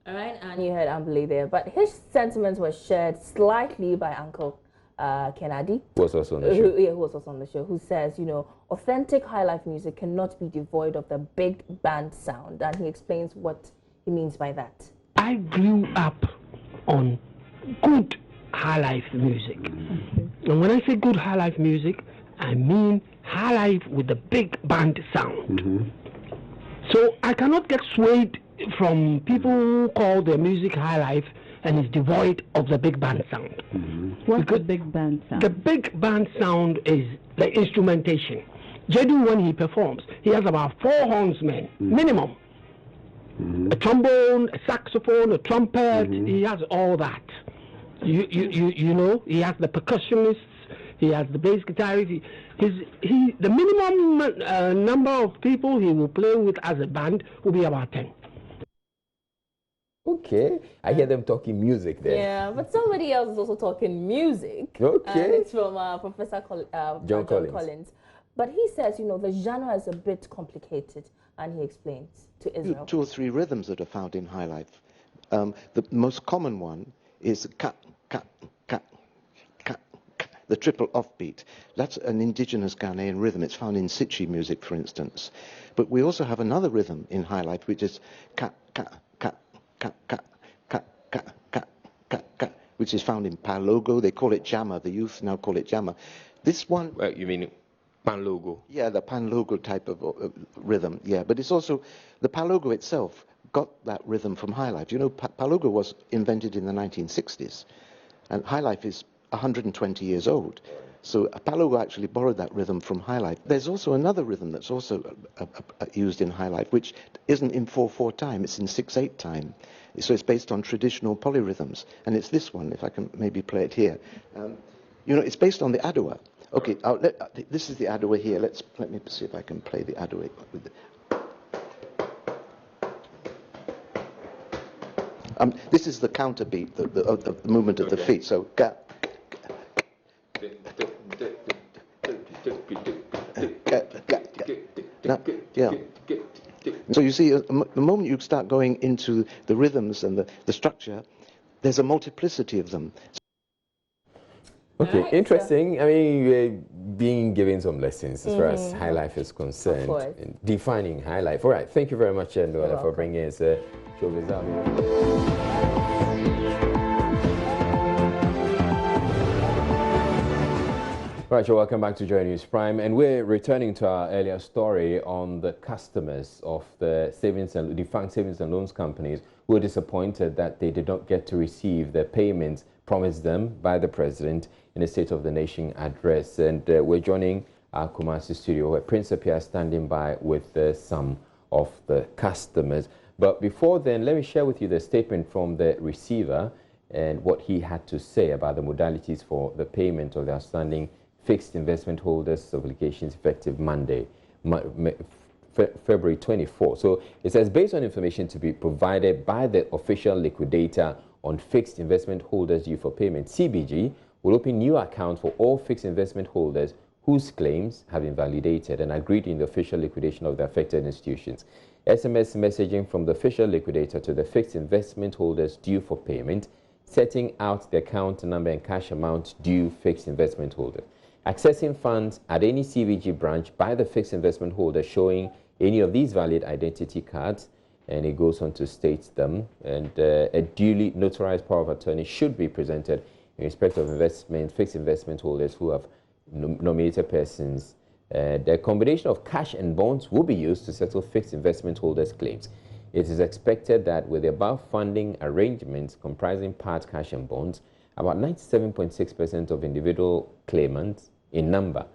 All right, and you heard Ambele there, but his sentiments were shared slightly by Uncle Kennedy. Who was also on the show. Who was also on the show, who says, you know, authentic high life music cannot be devoid of the big band sound, and he explains what he means by that. I grew up on good high life music. And when I say good high life music, I mean high life with the big band sound. So I cannot get swayed from people who call their music high life and is devoid of the big band sound. What's the big band sound? The big band sound is the instrumentation. Jedu, when he performs, he has about 4 hornsmen, minimum. A trombone, a saxophone, a trumpet, he has all that. You know, he has the percussionists, he has the bass guitarist. The minimum number of people he will play with as a band will be about 10. Okay, I hear them talking music there. Yeah, but somebody else is also talking music. Okay. It's from Professor John Collins. But he says, you know, the genre is a bit complicated, and he explains to Israel. 2 or 3 rhythms that are found in high life. The most common one is ka, ka, ka, ka, ka, the triple offbeat. That's an indigenous Ghanaian rhythm. It's found in Sitchi music, for instance. But we also have another rhythm in high life, which is ka, ka, ka, ka, ka, ka, ka, ka, ka, ka, which is found in Palogo. They call it Jama. The youth now call it Jama. This one... Well, you mean Panlogo? Yeah, the Panlogo type of rhythm, yeah. But it's also... The Palogo itself got that rhythm from high life. You know, Palogo was invented in the 1960s. And high life is 120 years old. So Apollo actually borrowed that rhythm from High Life. There's also another rhythm that's also used in High Life, which isn't in 4/4 time, it's in 6/8 time. So it's based on traditional polyrhythms, and it's this one, if I can maybe play it here. You know, it's based on the Adowa. Okay, this is the Adowa here. Let me see if I can play the Adowa with this is the counter beat, the movement of the feet. So So you see, the moment you start going into the rhythms and the structure, there's a multiplicity of them. Okay, interesting. I mean, we're being given some lessons as far as High Life is concerned, in defining High Life. All right, thank you very much, Nduala, for bringing us show result. Right, so welcome back to Joy News Prime, and we're returning to our earlier story on the customers of the defunct savings and loans companies who were disappointed that they did not get to receive the payments promised them by the President in the State of the Nation address. And we're joining our Kumasi studio where Prince Appiah is standing by with some of the customers. But before then, let me share with you the statement from the receiver and what he had to say about the modalities for the payment of the outstanding fixed investment holders obligations effective Monday, February 24. So it says, based on information to be provided by the official liquidator on fixed investment holders due for payment, CBG will open new accounts for all fixed investment holders whose claims have been validated and agreed in the official liquidation of the affected institutions. SMS messaging from the official liquidator to the fixed investment holders due for payment, setting out the account number and cash amount due fixed investment holders. Accessing funds at any CBG branch by the fixed investment holder showing any of these valid identity cards, and it goes on to state them, and a duly notarized power of attorney should be presented in respect of fixed investment holders who have nominated persons. The combination of cash and bonds will be used to settle fixed investment holders' claims. It is expected that with the above funding arrangements comprising part cash and bonds, about 97.6% of individual claimants in number,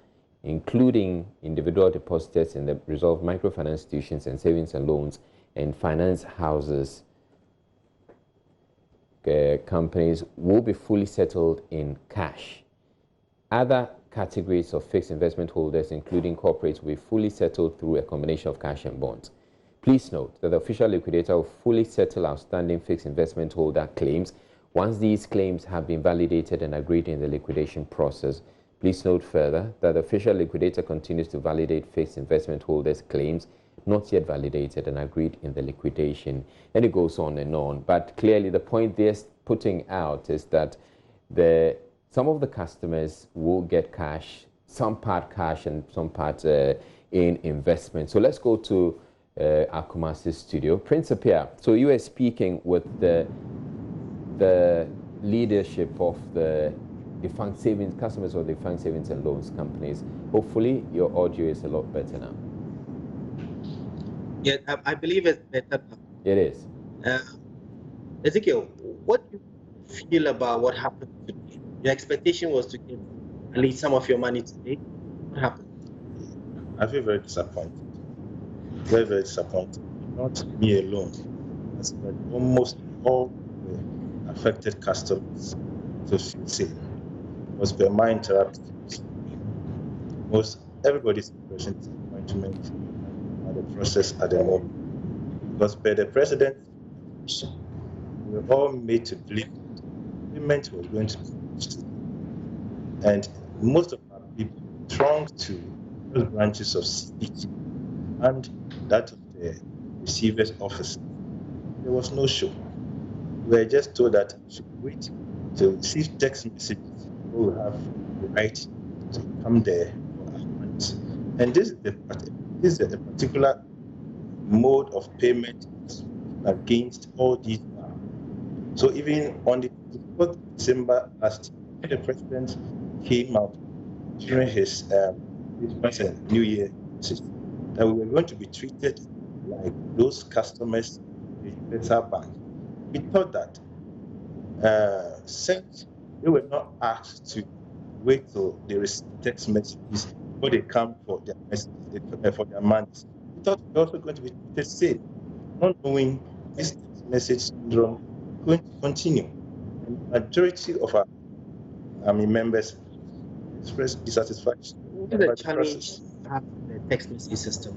including individual depositors in the resolved microfinance institutions and savings and loans and finance houses companies, will be fully settled in cash. Other categories of fixed investment holders, including corporates, will be fully settled through a combination of cash and bonds. Please note that the official liquidator will fully settle outstanding fixed investment holder claims once these claims have been validated and agreed in the liquidation process. Please note further that the official liquidator continues to validate fixed investment holders' claims not yet validated and agreed in the liquidation. And it goes on and on. But clearly the point they're putting out is that some of the customers will get cash, some part cash and some part in investment. So let's go to our Kumasi studio. Prince Appiah, so you were speaking with the leadership of the defunct savings, customers of the defunct savings and loans companies. Hopefully your audio is a lot better now. Yeah, I believe it's better now. It is. Ezekiel, what do you feel about what happened today? Your expectation was to get at least some of your money today. What happened? I feel very disappointed. Very, very disappointed. Not me alone, but almost all the affected customers to feel safe. Was per my interactions. Most everybody's impression is disappointment at the process at the moment. Because by the President, we were all made to believe that payment was going to be finished. And most of our people thronged to those branches of CBG and that of the receiver's office. There was no show. We were just told that we should wait to receive text messages. We will have the right to come there for our funds. And this is a particular mode of payment against all these now. So even on the 4th of December last year, the President came out during his Christmas and New Year message that we were going to be treated like those customers in Universal Bank. We thought that since They were not asked to wait till they receive text messages before they come for their messages, for their mandates. We thought we were also going to be the same, not knowing this text message syndrome going to continue. And the majority of our members expressed dissatisfaction. What are the challenges you have in the text message system?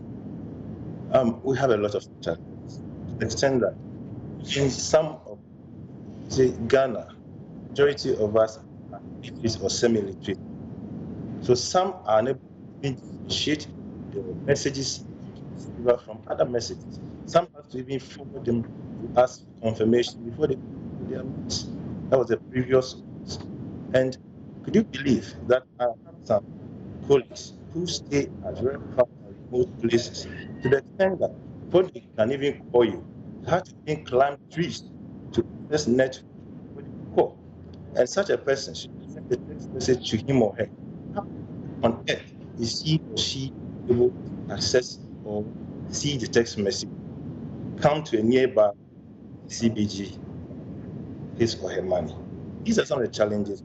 We have a lot of challenges. To the extent that in some of, say, Ghana, majority of us are literate or semi-literate. So some are unable to differentiate the messages from other messages. Some have to even forward them to ask for confirmation before they do their message. That was the previous ones. And could you believe that I have some colleagues who stay at very far and remote places, to the extent that before they can even call you have to even climb trees to this network when you call. And such a person should send a text message to him or her. How on earth is he or she able to access or see the text message, come to a nearby CBG, his or her money? These are some of the challenges.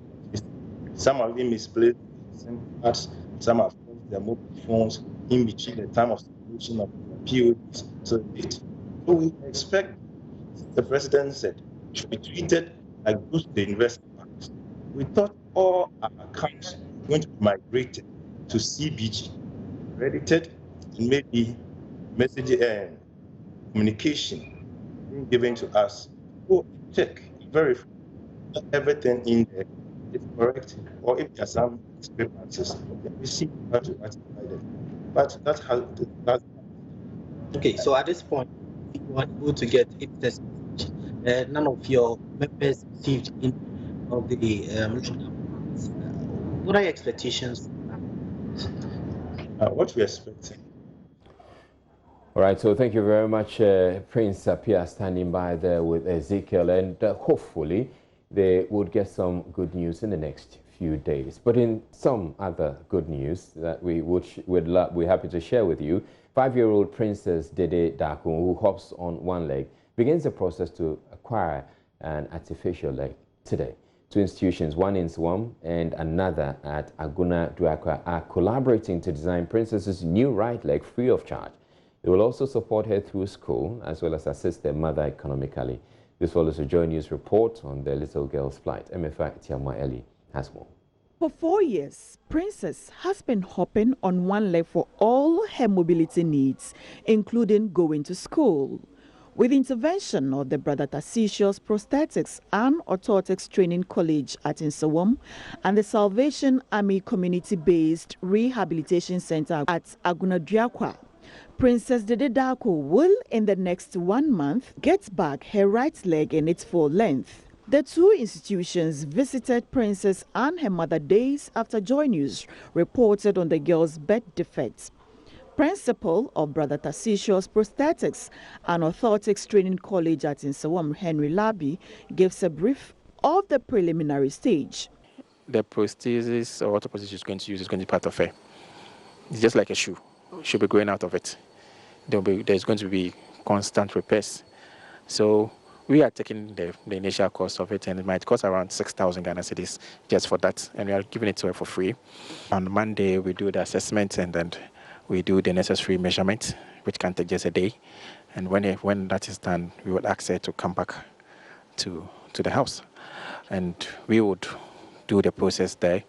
Some have been misplaced SIM cards, some have lost their mobile phones in between the time of submission of PODs. So we expect, the president said, should be treated like those the investment banks. We thought all our accounts were going to be migrated to CBG, credited, and maybe message and communication being given to us. Go check, verify that everything in there is correct, or if there are some discrepancies, then we see how to rectify them. But that's how that's. Okay, so at this point, if you want to go to get a text message, none of your members received in of the what are your expectations? What we're expecting. All right, so thank you very much, Prince Appiah, standing by there with Ezekiel, and hopefully they would get some good news in the next few days. But in some other good news that we're happy to share with you, 5-year-old Princess Dede Darko, who hops on one leg, begins the process to acquire an artificial leg today. Two institutions, one in Nsawam and another at Aguna Duakwa, are collaborating to design Princess's new right leg free of charge. They will also support her through school as well as assist their mother economically. This follows a Joy News report on the little girl's plight. MFA Tiamwa Eli has more. For 4 years, Princess has been hopping on one leg for all her mobility needs, including going to school. With intervention of the Brother Tarcisius Prosthetics and Orthotics Training College at Nsawam and the Salvation Army Community-Based Rehabilitation Center at Aguna Duakwa, Princess Dede Darko will, in the next 1 month, get back her right leg in its full length. The two institutions visited Princess and her mother days after Joy News reported on the girl's birth defects. Principal of Brother Tarcisius Prosthetics and Orthotics Training College at Nsawam, Henry Labi, gives a brief of the preliminary stage. The prosthesis or orthoprosthesis she's going to use is going to be part of her. It's just like a shoe. She'll be growing out of it. There's going to be constant repairs. So we are taking the initial cost of it, and it might cost around 6,000 Ghana cedis just for that, and we are giving it to her for free. On Monday, we do the assessment, and then we do the necessary measurement, which can take just a day. And when that is done, we would ask her to come back to the house. And we would do the process there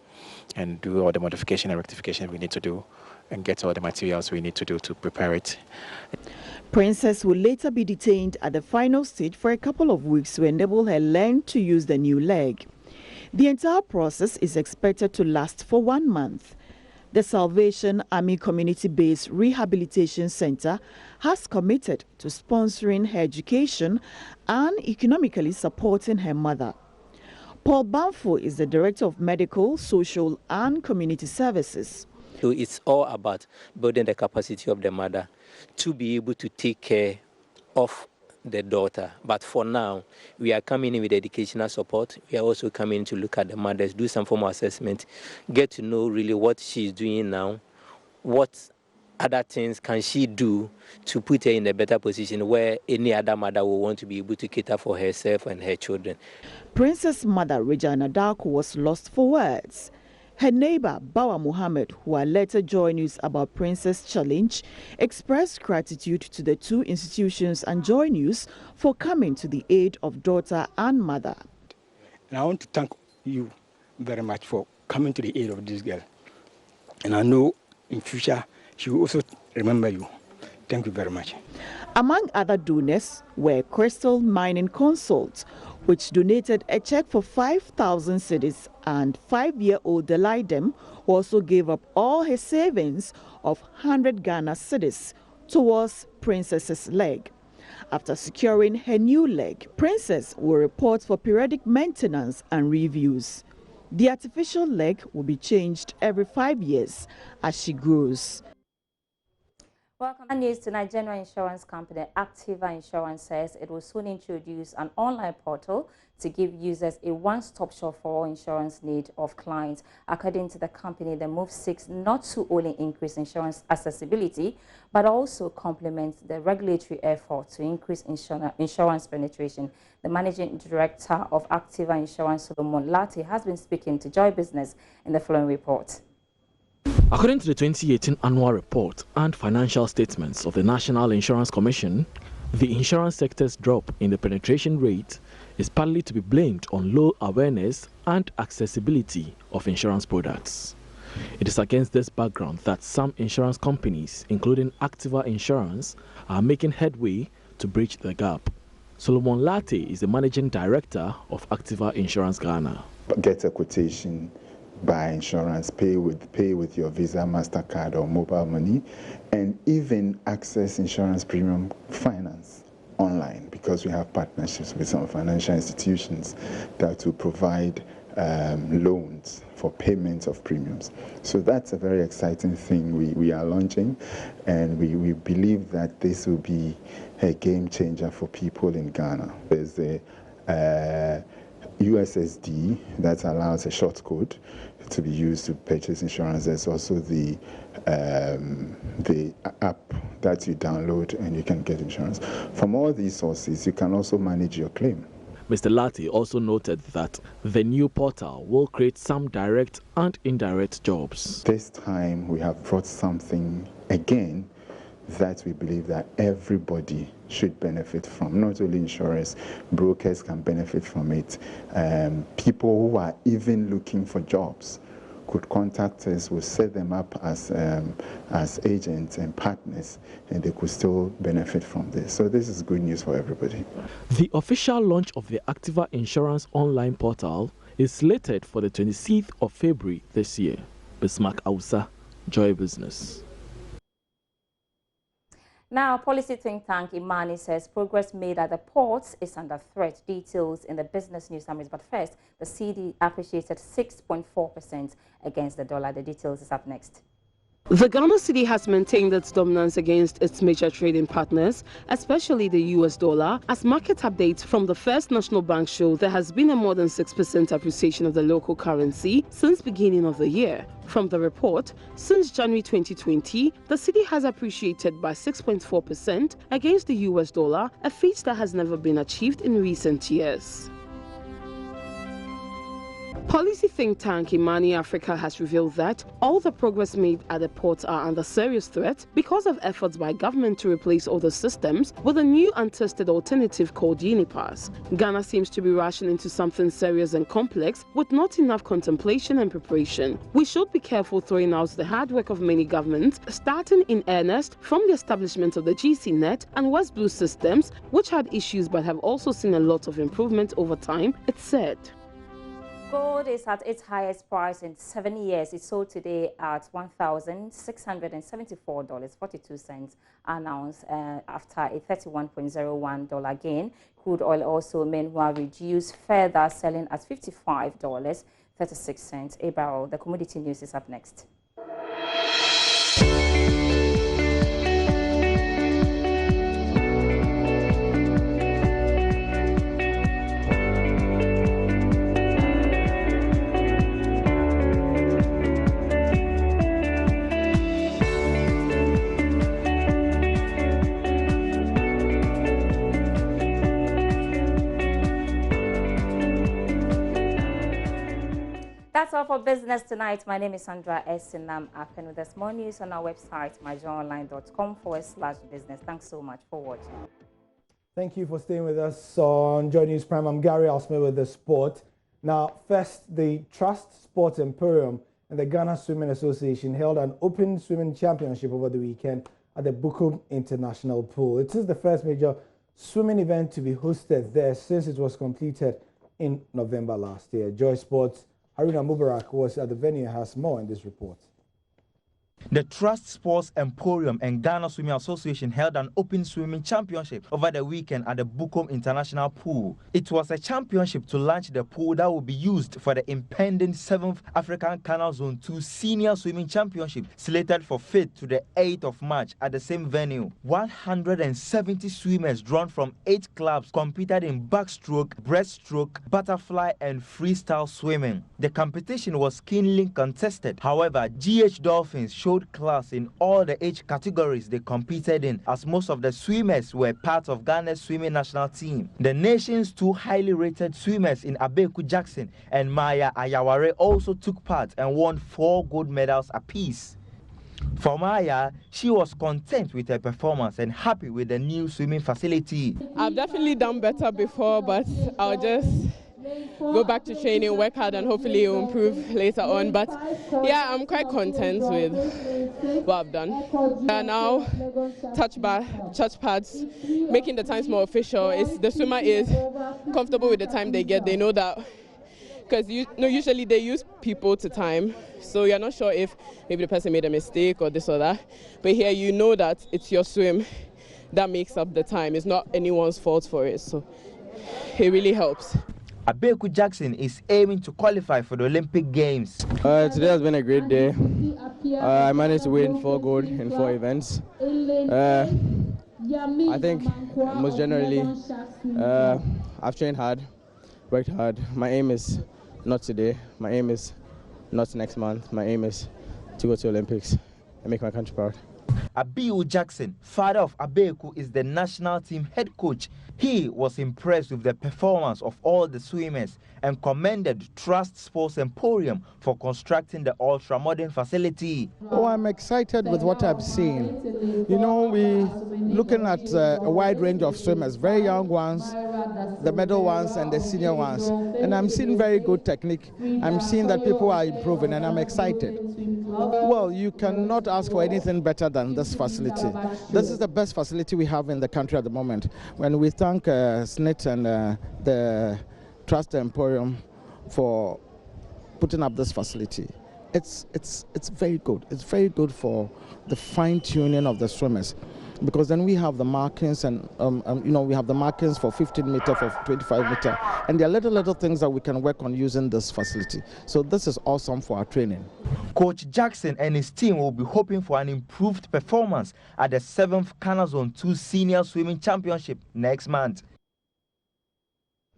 and do all the modification and rectification we need to do and get all the materials we need to do to prepare it. Princess will later be detained at the final stage for a couple of weeks to enable her learn to use the new leg. The entire process is expected to last for 1 month. The Salvation Army Community-Based Rehabilitation Center has committed to sponsoring her education and economically supporting her mother. Paul Banfo is the Director of Medical, Social and Community Services. So it's all about building the capacity of the mother to be able to take care of the daughter. But for now, we are coming in with educational support. We are also coming to look at the mothers, do some formal assessment, get to know really what she's doing now, what other things can she do to put her in a better position where any other mother will want to be able to cater for herself and her children. Princess mother Regina Darko was lost for words. Her neighbor, Bawa Muhammad, who had later joined News About Princess Challenge, expressed gratitude to the two institutions and Joy News for coming to the aid of daughter and mother. And I want to thank you very much for coming to the aid of this girl. And I know in future she will also remember you. Thank you very much. Among other donors were Crystal Mining Consult, which donated a check for 5,000 cedis, and 5-year-old Delaidem, who also gave up all his savings of 100 Ghana cedis towards Princess's leg. After securing her new leg, Princess will report for periodic maintenance and reviews. The artificial leg will be changed every 5 years as she grows. Welcome news to Nigerian insurance company Activa Insurance says it will soon introduce an online portal to give users a one-stop shop for all insurance needs of clients. According to the company, the move seeks not to only increase insurance accessibility, but also complement the regulatory effort to increase insurance penetration. The managing director of Activa Insurance, Solomon Lati, has been speaking to Joy Business in the following report. According to the 2018 annual report and financial statements of the National Insurance Commission, the insurance sector's drop in the penetration rate is partly to be blamed on low awareness and accessibility of insurance products. It is against this background that some insurance companies, including Activa Insurance, are making headway to bridge the gap. Solomon Lati is the managing director of Activa Insurance Ghana. Get a quotation, buy insurance, pay with your Visa, MasterCard or mobile money, and even access insurance premium finance online, because we have partnerships with some financial institutions that will provide loans for payment of premiums. So that's a very exciting thing we are launching, and we believe that this will be a game changer for people in Ghana. There's the USSD that allows a short code to be used to purchase insurance. There's also the app that you download and you can get insurance. From all these sources, you can also manage your claim. Mr. Lati also noted that the new portal will create some direct and indirect jobs. This time we have brought something again that we believe that everybody should benefit from. Not only insurers, brokers can benefit from it. People who are even looking for jobs could contact us. We'll set them up as agents and partners, and they could still benefit from this. So this is good news for everybody. The official launch of the Activa Insurance online portal is slated for the 26th of February this year. Bismarck Ausa, Joy Business. Now, policy think tank Imani says progress made at the ports is under threat. Details in the business news summaries. But first, the CD appreciated 6.4% against the dollar. The details is up next. The Ghana cedi has maintained its dominance against its major trading partners, especially the US dollar. As market updates from the First National Bank show, there has been a more than 6% appreciation of the local currency since beginning of the year. From the report, since January 2020, the cedi has appreciated by 6.4% against the US dollar, a feat that has never been achieved in recent years. Policy think tank Imani Africa has revealed that all the progress made at the ports are under serious threat because of efforts by government to replace older systems with a new untested alternative called Unipass. Ghana seems to be rushing into something serious and complex with not enough contemplation and preparation. We should be careful throwing out the hard work of many governments, starting in earnest from the establishment of the GCNet and West Blue systems, which had issues but have also seen a lot of improvement over time, it said. Gold is at its highest price in 7 years. It sold today at $1,674.42 an ounce after a $31.01 gain. Crude oil also meanwhile reduced further, selling at $55.36 a barrel. The commodity news is up next. That's all for business tonight. My name is Sandra Esinam Afen. With us more news on our website, myjoyonline.com/business. Thanks so much for watching. Thank you for staying with us on Joy News Prime. I'm Gary Osmer with the sport. Now, first, the Trust Sports Emporium and the Ghana Swimming Association held an open swimming championship over the weekend at the Bukom International Pool. It is the first major swimming event to be hosted there since it was completed in November last year. Joy Sports' Haruna Mubarak was at the venue and has more in this report. The Trust Sports Emporium and Ghana Swimming Association held an open swimming championship over the weekend at the Bukom International Pool. It was a championship to launch the pool that will be used for the impending 7th African Canal Zone 2 Senior Swimming Championship, slated for 5th to the 8th of March at the same venue. 170 swimmers drawn from 8 clubs competed in backstroke, breaststroke, butterfly and freestyle swimming. The competition was keenly contested. However, GH Dolphins showed class in all the age categories they competed in, as most of the swimmers were part of Ghana's swimming national team. The nation's 2 highly rated swimmers in Abeku Jackson and Maya Ayaware also took part and won 4 gold medals apiece. For Maya, she was content with her performance and happy with the new swimming facility. I've definitely done better before, but I'll just go back to training, work hard, and hopefully it will improve later on. But yeah, I'm quite content with what I've done. And now touch pads, making the times more official. The swimmer is comfortable with the time they get. They know that, because usually they use people to time, so you're not sure if maybe the person made a mistake or this or that. But here you know that it's your swim that makes up the time. It's not anyone's fault for it, so it really helps. Abeku Jackson is aiming to qualify for the Olympic Games. Today has been a great day. I managed to win 4 gold in 4 events. I think most generally, I've trained hard, worked hard. My aim is not today. My aim is not next month. My aim is to go to Olympics and make my country proud. Abiu Jackson, father of Abeku, is the national team head coach. He was impressed with the performance of all the swimmers and commended Trust Sports Emporium for constructing the ultra-modern facility. Oh, I'm excited with what I've seen. You know, we're looking at a wide range of swimmers, very young ones, the middle ones and the senior ones. And I'm seeing very good technique. I'm seeing that people are improving and I'm excited. Well, you cannot ask for anything better than this facility. This is the best facility we have in the country at the moment. When we thank SNIT and the Trust Emporium for putting up this facility. It's very good. It's very good for the fine-tuning of the swimmers, because then we have the markings and you know, we have the markings for 15 meter, for 25 meter, and there are little things that we can work on using this facility. So this is awesome for our training. Coach Jackson and his team will be hoping for an improved performance at the 7th Canal Zone 2 Senior Swimming Championship next month.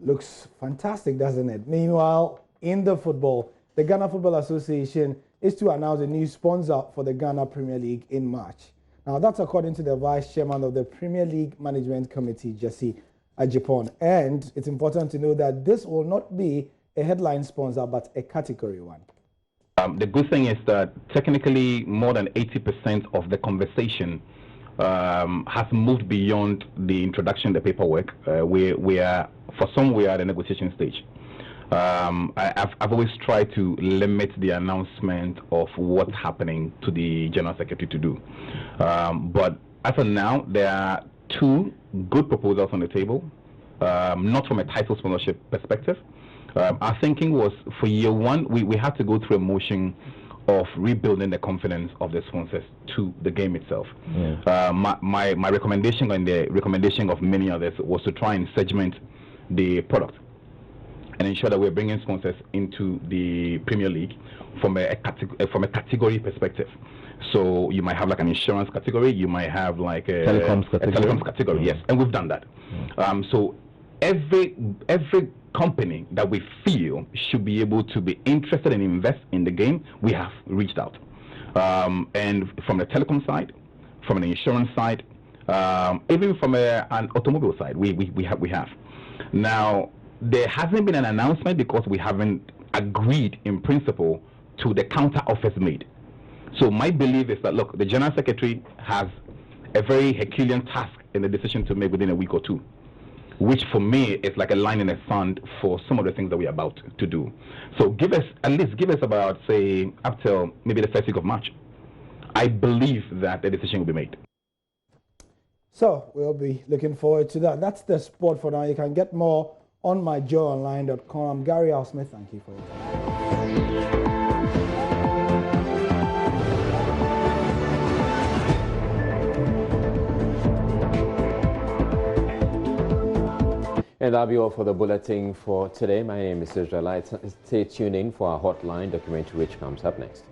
Looks fantastic, doesn't it? Meanwhile, in the football, the Ghana Football Association is to announce a new sponsor for the Ghana Premier League in March. Now, that's according to the Vice Chairman of the Premier League Management Committee, Jesse Ajipon. And it's important to know that this will not be a headline sponsor, but a category one. The good thing is that technically more than 80% of the conversation has moved beyond the introduction, the paperwork. We are, for some, we are at the negotiation stage. I've always tried to limit the announcement of what's happening to the General Secretary to do. But as of now, there are 2 good proposals on the table, not from a title sponsorship perspective. Our thinking was, for year 1, we had to go through a motion of rebuilding the confidence of the sponsors to the game itself. Yeah. My recommendation and the recommendation of many others was to try and segment the product and ensure that we're bringing sponsors into the Premier League from a category perspective. So you might have like an insurance category, you might have like a telecoms category, yes, and we've done that. So every company that we feel should be able to be interested and invest in the game, we have reached out. And from the telecom side, from an insurance side, even from an automobile side, we have. Now, there hasn't been an announcement because we haven't agreed in principle to the counter offers made. So my belief is that, look, the General Secretary has a very Herculean task in the decision to make within a week or two, which for me is like a line in the sand for some of the things that we're about to do. So at least give us about, say, up till maybe the first week of March. I believe that the decision will be made. So we'll be looking forward to that. That's the sport for now. You can get more on myjoyonline.com. I'm Gary Al Smith. Thank you for your time. And that'll be all for the bulletin for today. My name is Israelite. Stay tuned in for our hotline documentary, which comes up next.